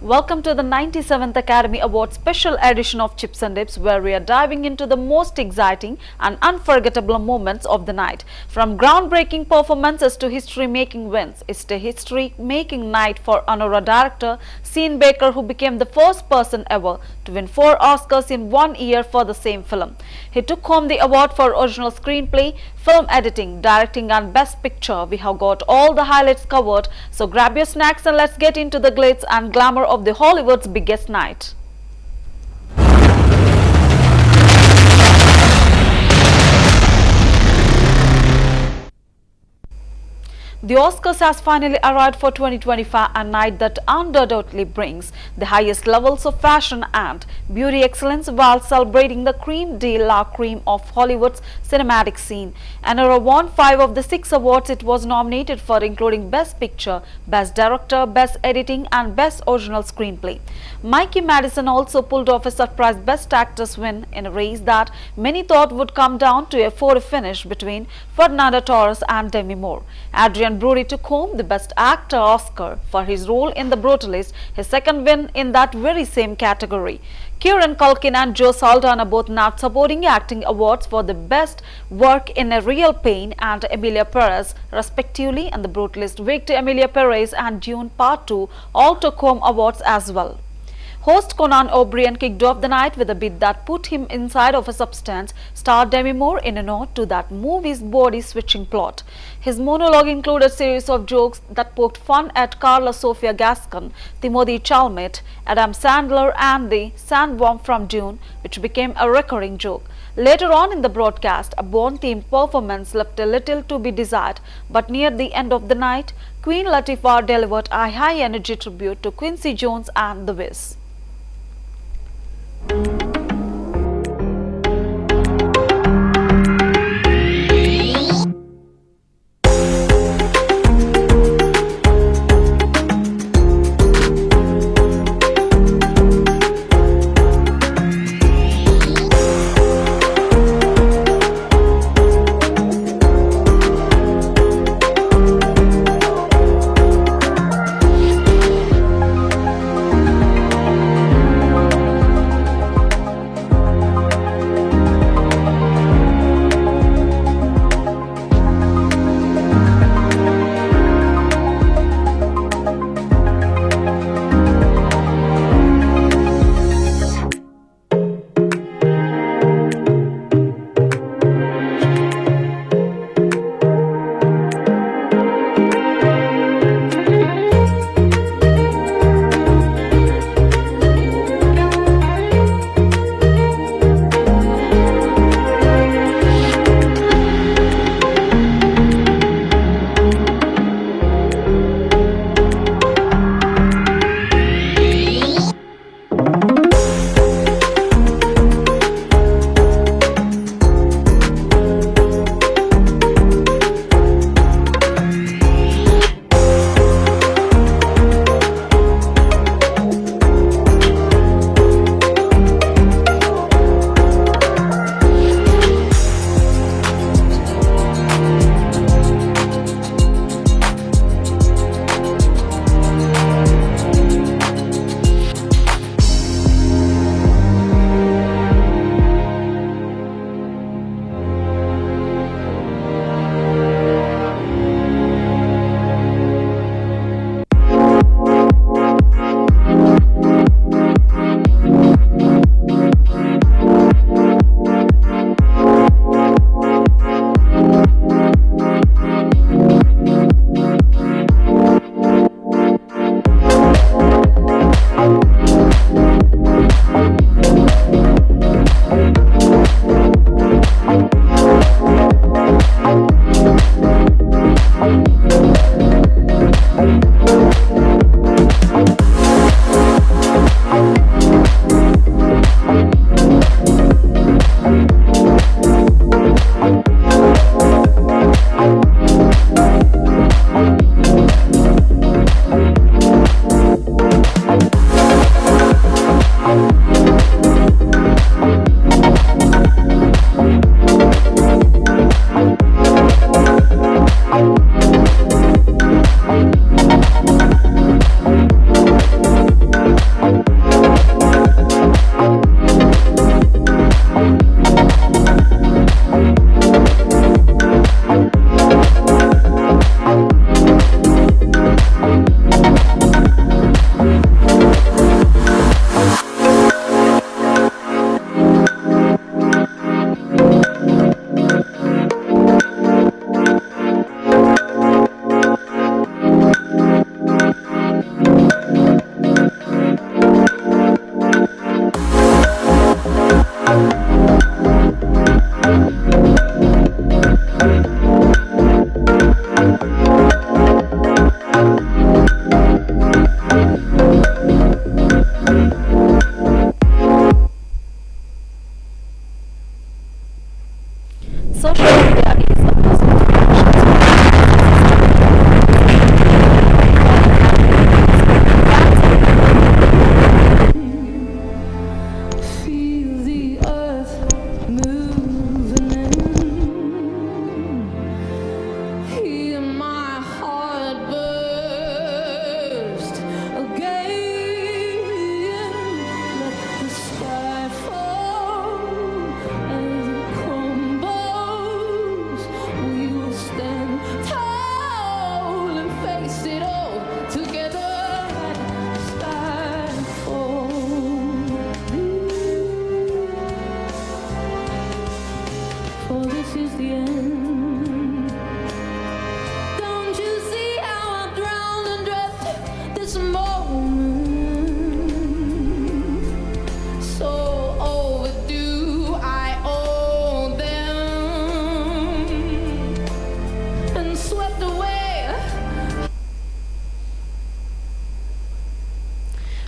Welcome to the 97th Academy Award special edition of Chips and Dips, where we are diving into the most exciting and unforgettable moments of the night. From groundbreaking performances to history-making wins, it's a history-making night for Honora director Sean Baker, who became the first person ever to win 4 Oscars in 1 year for the same film. He took home the award for original screenplay, film editing, directing and best picture. We have got all the highlights covered, so grab your snacks and let's get into the glitz and glamour of the Hollywood's biggest night. The Oscars has finally arrived for 2025, a night that undoubtedly brings the highest levels of fashion and beauty excellence while celebrating the creme de la creme of Hollywood's cinematic scene. Honora won 5 of the 6 awards it was nominated for, including Best Picture, Best Director, Best Editing and Best Original Screenplay. Mikey Madison also pulled off a surprise Best Actress win in a race that many thought would come down to a photo finish between Fernando Torres and Demi Moore. Adrian Brody took home the Best Actor Oscar for his role in The Brutalist, his second win in that very same category. Kieran Culkin and Joe Saldana both nabbed supporting acting awards for the best work in A Real Pain and Emilia Perez, respectively, and The Brutalist Victor Emilia Perez and Dune Part 2 all took home awards as well. Host Conan O'Brien kicked off the night with a bit that put him inside of a substance, starred Demi Moore in a nod to that movie's body-switching plot. His monologue included a series of jokes that poked fun at Carla Sofia Gascon, Timothée Chalamet, Adam Sandler and the sandworm from Dune, which became a recurring joke. Later on in the broadcast, a Bond-themed performance left a little to be desired, but near the end of the night, Queen Latifah delivered a high-energy tribute to Quincy Jones and The Wiz.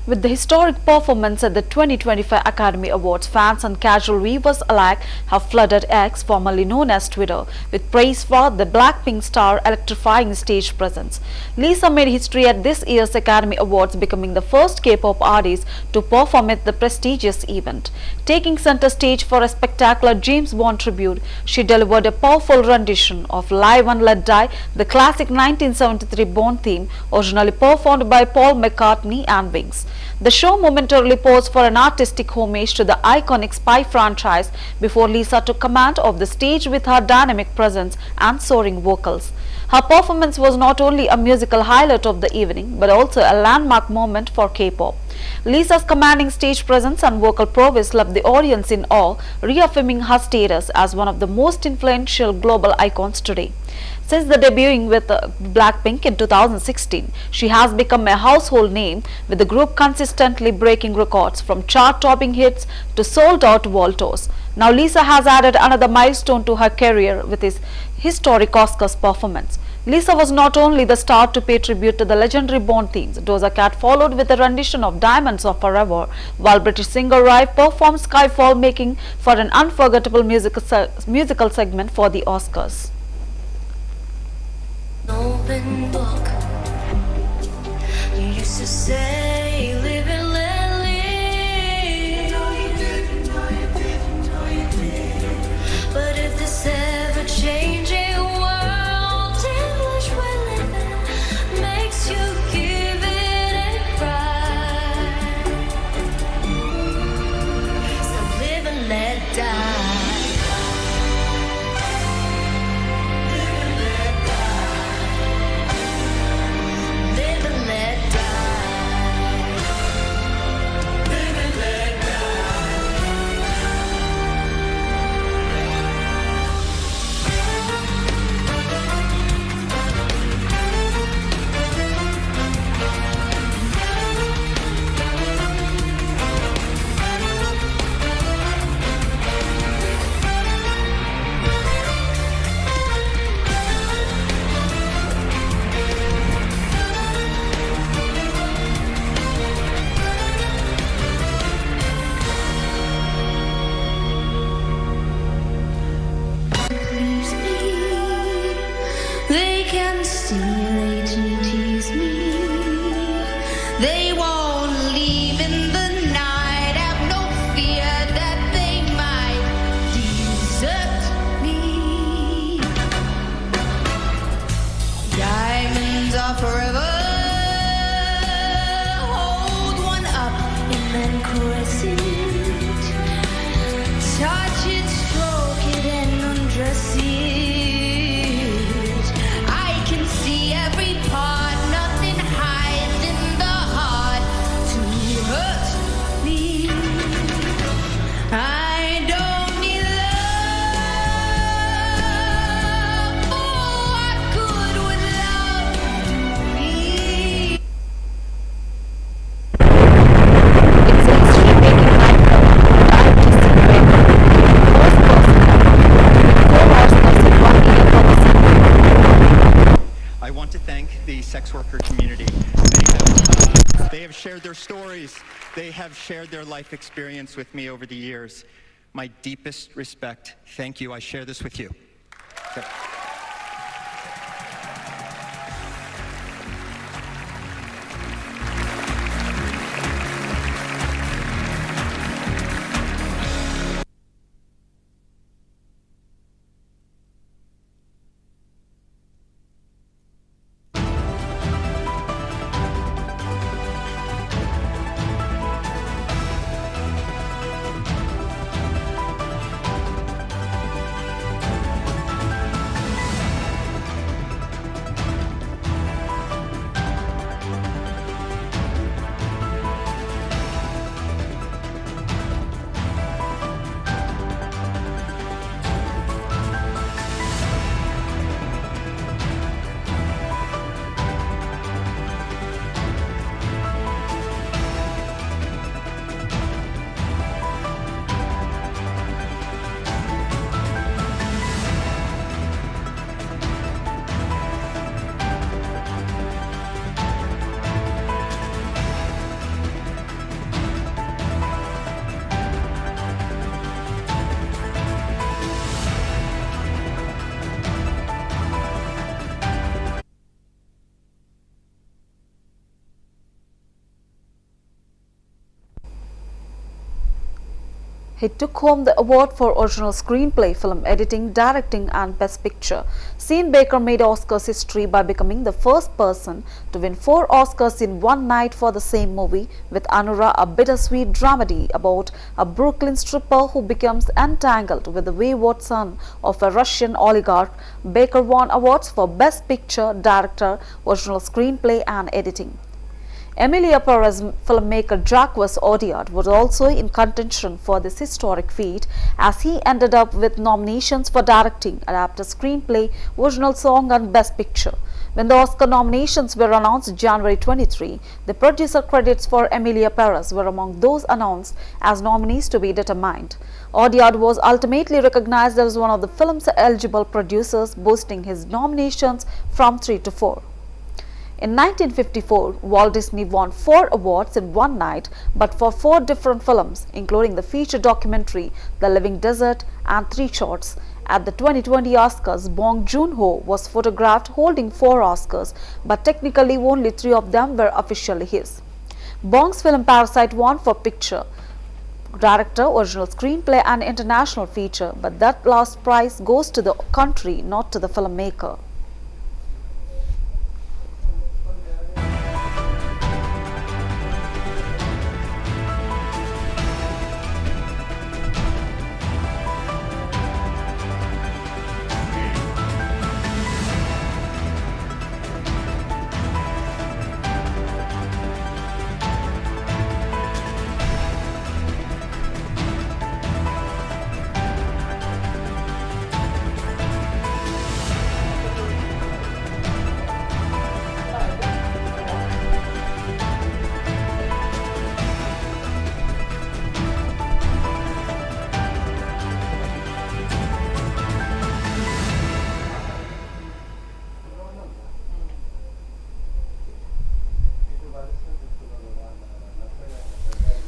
With the historic performance at the 2025 Academy Awards, fans and casual viewers alike have flooded X, formerly known as Twitter, with praise for the Blackpink star electrifying stage presence. Lisa made history at this year's Academy Awards, becoming the first K-pop artist to perform at the prestigious event. Taking center stage for a spectacular James Bond tribute, she delivered a powerful rendition of Live and Let Die, the classic 1973 Bond theme, originally performed by Paul McCartney and Wings. The show momentarily posed for an artistic homage to the iconic spy franchise before Lisa took command of the stage with her dynamic presence and soaring vocals. Her performance was not only a musical highlight of the evening but also a landmark moment for K-pop. Lisa's commanding stage presence and vocal prowess left the audience in awe, reaffirming her status as one of the most influential global icons today. Since the debuting with Blackpink in 2016, she has become a household name, with the group consistently breaking records from chart-topping hits to sold-out world tours. Now Lisa has added another milestone to her career with his historic Oscars performance. Lisa was not only the star to pay tribute to the legendary Bond themes. Doja Cat followed with a rendition of Diamonds of Forever, while British singer Rive performed Skyfall, making for an unforgettable musical segment for the Oscars. Open book. You used to say, live and let live. No, you didn't, no, you didn't, no, you didn't. But if this ever changing world in which we're living makes you give it a try, so live and let die. They can stimulate and tease me. They won't leave in the night. Have no fear that they might desert me. Diamonds are forever. Hold one up and then caress it. Touch it, stroke it, and undress it. The sex worker community. They have shared their stories. They have shared their life experience with me over the years. My deepest respect. Thank you. I share this with you. Okay. He took home the award for original screenplay, film editing, directing and Best Picture. Sean Baker made Oscars history by becoming the first person to win 4 Oscars in one night for the same movie, with Anura, a bittersweet dramedy about a Brooklyn stripper who becomes entangled with the wayward son of a Russian oligarch. Baker won awards for Best Picture, Director, Original Screenplay and Editing. Emilia Perez filmmaker Jacques Audiard was also in contention for this historic feat, as he ended up with nominations for directing, adapted screenplay, original song and Best Picture. When the Oscar nominations were announced January 23, the producer credits for Emilia Perez were among those announced as nominees to be determined. Audiard was ultimately recognized as one of the film's eligible producers, boosting his nominations from 3 to 4. In 1954, Walt Disney won 4 awards in one night, but for 4 different films, including the feature documentary The Living Desert and 3 shorts. At the 2020 Oscars, Bong Joon-ho was photographed holding 4 Oscars, but technically only 3 of them were officially his. Bong's film Parasite won for picture, director, original screenplay and international feature, but that last prize goes to the country, not to the filmmaker.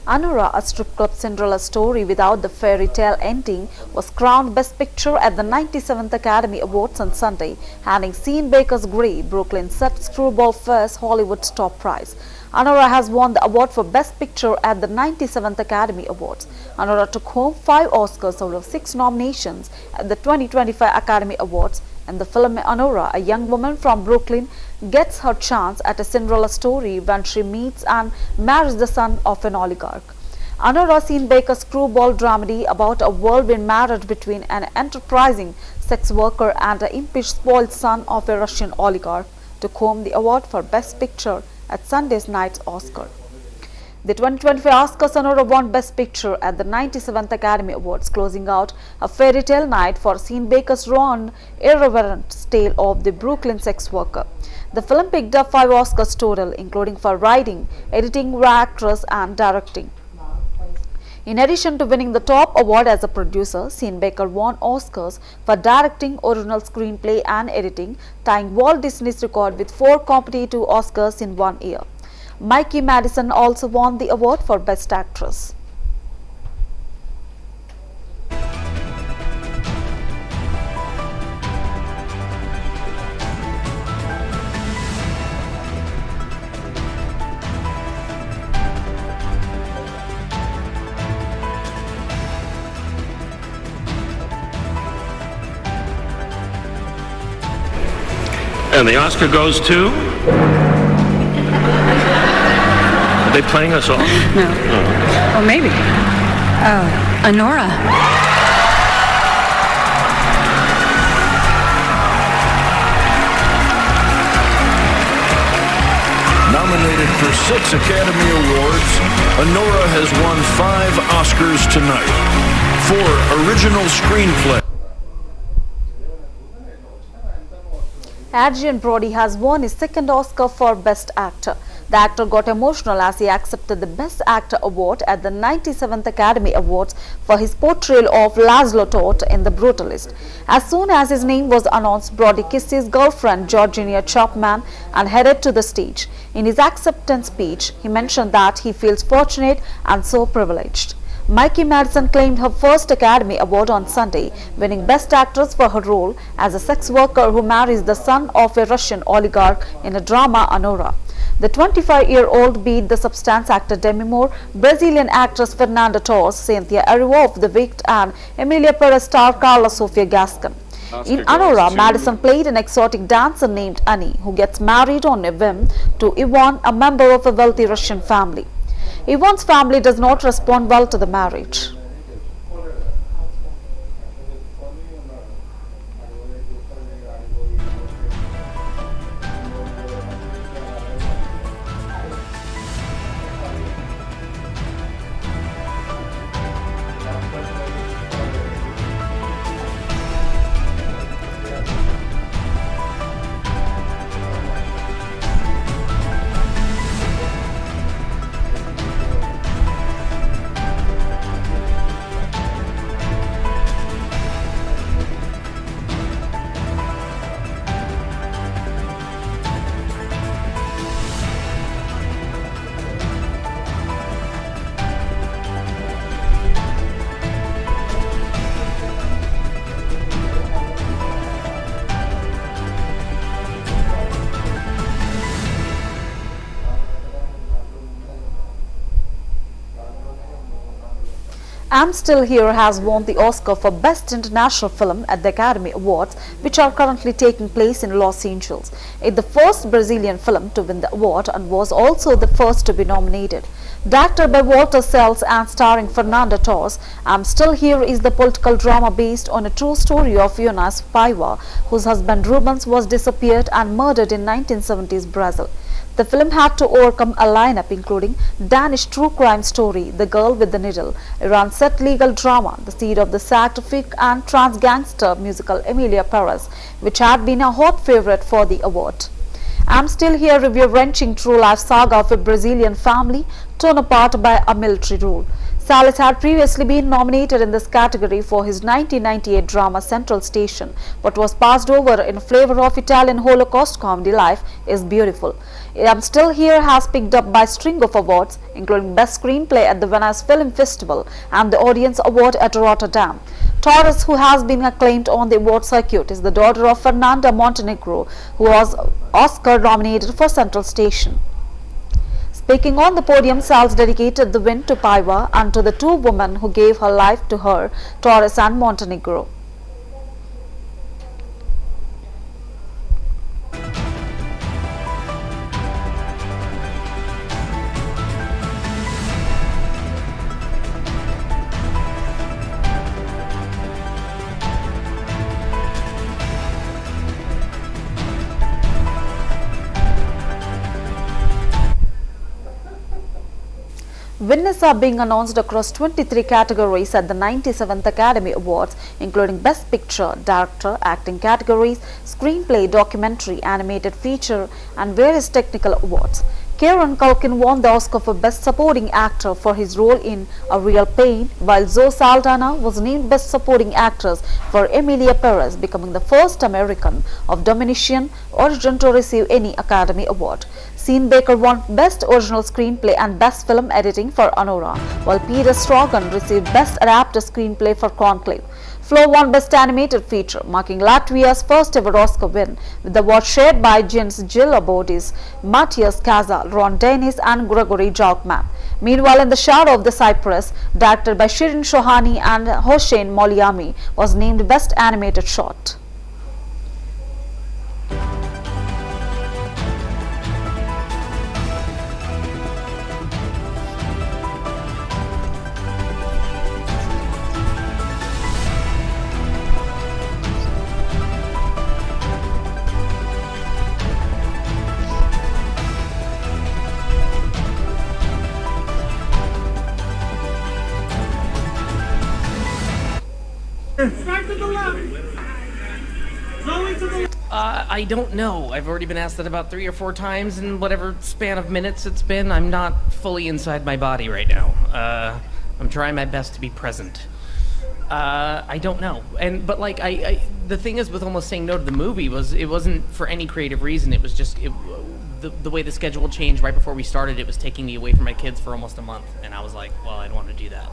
Anura, a strip club Cinderella story without the fairy tale ending, was crowned Best Picture at the 97th Academy Awards on Sunday, handing Sean Baker's Grey, Brooklyn set screwball first Hollywood's top prize. Anura has won the award for Best Picture at the 97th Academy Awards. Anura took home 5 Oscars out of 6 nominations at the 2025 Academy Awards, and the film Anura, a young woman from Brooklyn, gets her chance at a Cinderella story when she meets and marries the son of an oligarch. Anura, Sean Baker's screwball dramedy about a whirlwind marriage between an enterprising sex worker and an impish spoiled son of a Russian oligarch, took home the award for Best Picture at Sunday's night's Oscar. The 2025 Oscars, Anura won Best Picture at the 97th Academy Awards, closing out a fairy tale night for Sean Baker's raw and irreverent tale of the Brooklyn sex worker. The film picked up 5 Oscars total, including for writing, editing, actress and directing. In addition to winning the top award as a producer, Sean Baker won Oscars for directing, original screenplay and editing, tying Walt Disney's record with 4 competitive Oscars in one year. Mikey Madison also won the award for Best Actress. And the Oscar goes to? Are they playing us off? No. Oh, maybe. Anora. Nominated for 6 Academy Awards, Anora has won 5 Oscars tonight. For Original Screenplay. Adrian Brody has won his 2nd Oscar for Best Actor. The actor got emotional as he accepted the Best Actor award at the 97th Academy Awards for his portrayal of Laszlo Toth in The Brutalist. As soon as his name was announced, Brody kissed his girlfriend Georgina Chapman and headed to the stage. In his acceptance speech, he mentioned that he feels fortunate and so privileged. Mikey Madison claimed her first Academy Award on Sunday, winning Best Actress for her role as a sex worker who marries the son of a Russian oligarch in a drama Anora. The 25-year-old beat the Substance actor Demi Moore, Brazilian actress Fernanda Torres, Cynthia Erivo of The Wicked, and Emilia Perez star Carla Sofia Gascon. In Anora, Madison played an exotic dancer named Annie, who gets married on a whim to Ivan, a member of a wealthy Russian family. Ivan's family does not respond well to the marriage. I'm Still Here has won the Oscar for Best International Film at the Academy Awards, which are currently taking place in Los Angeles. It's the first Brazilian film to win the award and was also the first to be nominated. Directed by Walter Salles and starring Fernanda Torres, I'm Still Here is the political drama based on a true story of Eunice Paiva, whose husband Rubens was disappeared and murdered in 1970s Brazil. The film had to overcome a lineup including Danish true crime story The Girl with the Needle, Iran set legal drama The Seed of the Sacrifice, and trans gangster musical Emilia Perez, which had been a hot favorite for the award. I'm Still Here review a wrenching true life saga of a Brazilian family torn apart by a military rule. Salles had previously been nominated in this category for his 1998 drama Central Station, but was passed over in favor of Italian Holocaust comedy Life is Beautiful. I'm Still Here has picked up by a string of awards, including Best Screenplay at the Venice Film Festival and the Audience Award at Rotterdam. Torres, who has been acclaimed on the award circuit, is the daughter of Fernanda Montenegro, who was Oscar nominated for Central Station. Speaking on the podium, Salles dedicated the win to Paiva and to the two women who gave her life to her, Torres and Montenegro. Winners are being announced across 23 categories at the 97th Academy Awards, including Best Picture, Director, Acting categories, Screenplay, Documentary, Animated Feature, and various technical awards. Kieran Culkin won the Oscar for Best Supporting Actor for his role in A Real Pain, while Zoe Saldana was named Best Supporting Actress for Emilia Perez, becoming the first American of Dominican origin to receive any Academy Award. Sean Baker won Best Original Screenplay and Best Film Editing for Anora, while Peter Strogan received Best Adapted Screenplay for Conclave. Flo won Best Animated Feature, marking Latvia's first ever Oscar win, with the award shared by Jens Gilabodis, Matthias Kaza, Ron Dennis, and Gregory Jalkman. Meanwhile, In the Shadow of the Cypress, directed by Shirin Shohani and Hossein Moliami, was named Best Animated Short. I don't know. I've already been asked that about 3 or 4 times in whatever span of minutes it's been. I'm not fully inside my body right now. I'm trying my best to be present. I don't know. But like the thing is with almost saying no to the movie was it wasn't for any creative reason. It was just the way the schedule changed right before we started. It was taking me away from my kids for almost a month, and I was like, well, I don't want to do that.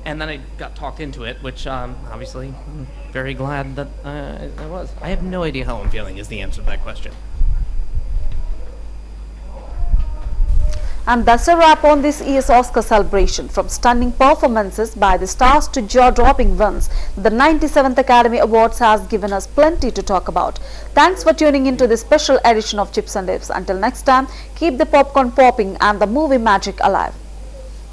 And then I got talked into it, which obviously I'm very glad that I was. I have no idea how I'm feeling is the answer to that question. And that's a wrap on this year's Oscar celebration. From stunning performances by the stars to jaw-dropping wins, the 97th Academy Awards has given us plenty to talk about. Thanks for tuning into this special edition of Chips and Dips. Until next time, keep the popcorn popping and the movie magic alive.